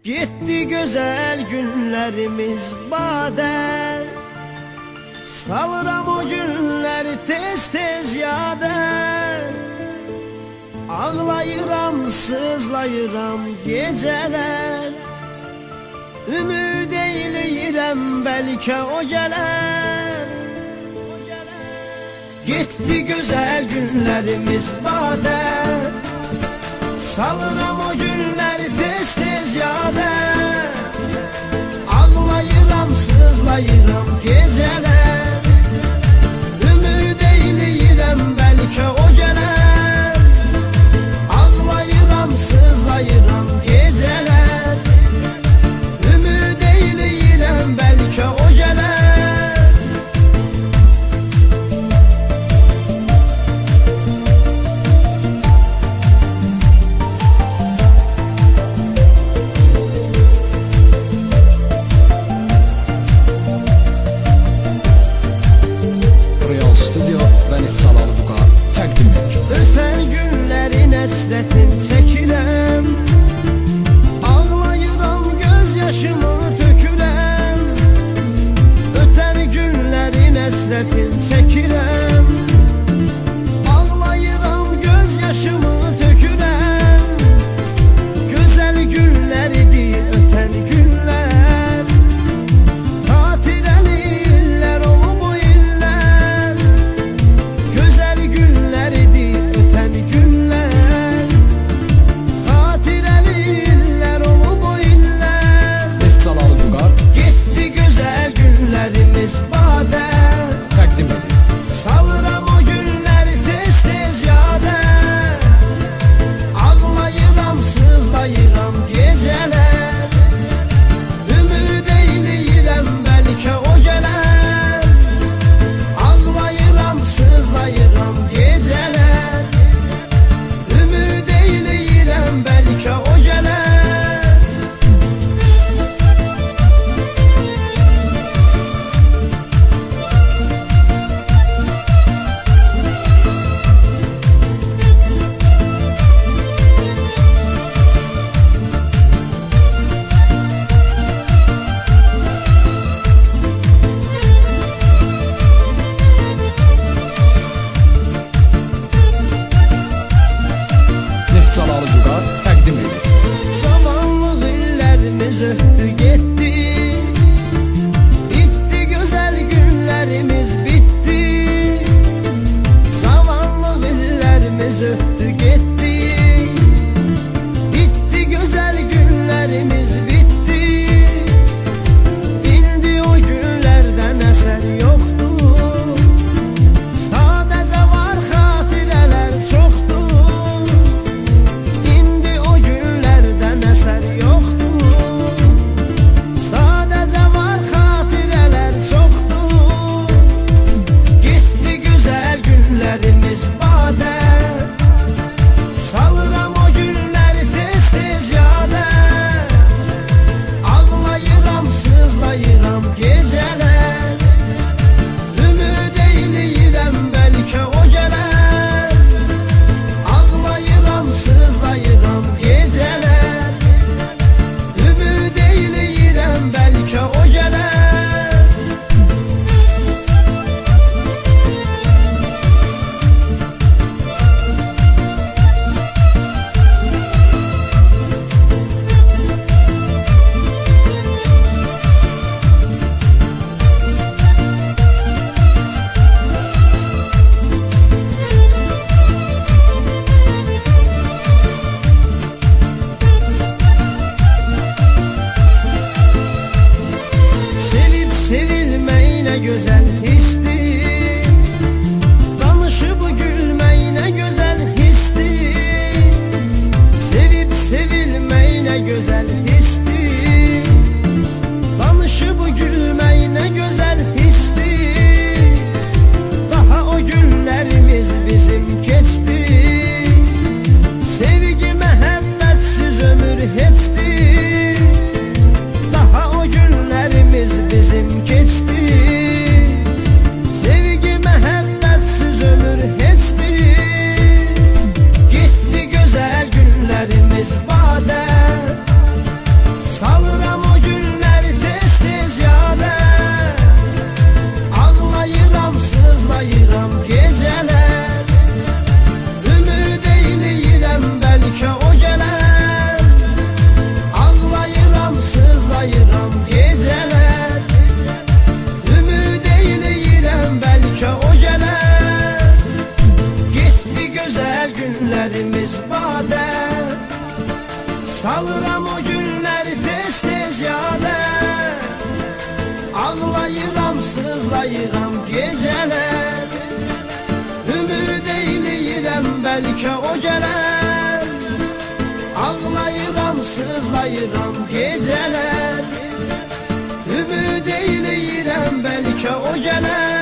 Gitti güzel günlerimiz bade, salıram o günleri tez tez yade. Ağlayıram, sızlayıram geceler, ümid eyleyirəm belki o geler. Gitti güzel günlerimiz bade, salıram o günleri tez tez yade. Ağlayıram, sızlayıram geceler, ümid eyleyirəm belki o geler. Ağlayıram, sızlayıram geceler, ümid eyleyirəm belki o geler. Stüdyo ve Nefsal Alıbuqa təqdim edir. Ötən günlərin əsrətin çəkirəm, ağlayıram, göz yaşımı tökürəm. Ötən günlərin əsrətin çəkirəm, ağlayıram, göz yaşımı tökürəm. Gözəl günlər idi ötən günlər, xatirəli illər olub o illər. Güzel günler idi öten günler, xatirəli illər olub o illər. Nefsal Alıbuqa Gitti güzel günlerimiz bade, təqdim edir. salıram o günləri tez tez yade. Ağlayıram, sızlayıram geceler, ümid eyleyirəm belki o geler. Ağlayıram, sızlayıram geceler, ümid eyleyirəm belki o geler. Nefsal Alıbuqa təqdim edir. Zamanlıq illərimiz ötdü getdi, bitti güzel günlerimiz bitti. Zamanlıq illərimiz ötdü getdi, bitti güzel günlerimiz bitti. İndi o günlərdən əsər yoxdur, sadəcə var xatirələr çoxdur. İndi o günlərdən əsər yoxdur, sadəcə var xatirələr çoxdur. Gitti güzel günlərimiz bade, salıram o günləri tez tez yade. Ağlayıram, sızlayıram geceler, ümid eyleyirəm belki o geler. Ağlayıram, sızlayıram geceler, ümid eyleyirəm belki o geler. Sevip sevilmeyine güzel histi, danışıp gülmeyine güzel histi. Sevip sevilmeyine güzel histi, danışıp gülmeyine güzel histi. Daha o günlerimiz bizim keçti, sevgi məhəbbətsiz ömür heçdi. Daha o günlerimiz bizim keçti, sevgi məhəbbətsiz ömür heçdi. Gitti güzel günlerimiz bade, Salıram o günləri tez-tez yada, ağlayıram, sızlayıram gecələr. Ümid eyləyirəm bəlkə o gələr, ağlayıram, sızlayıram gecələr. Ümid eyləyirəm bəlkə o gələr.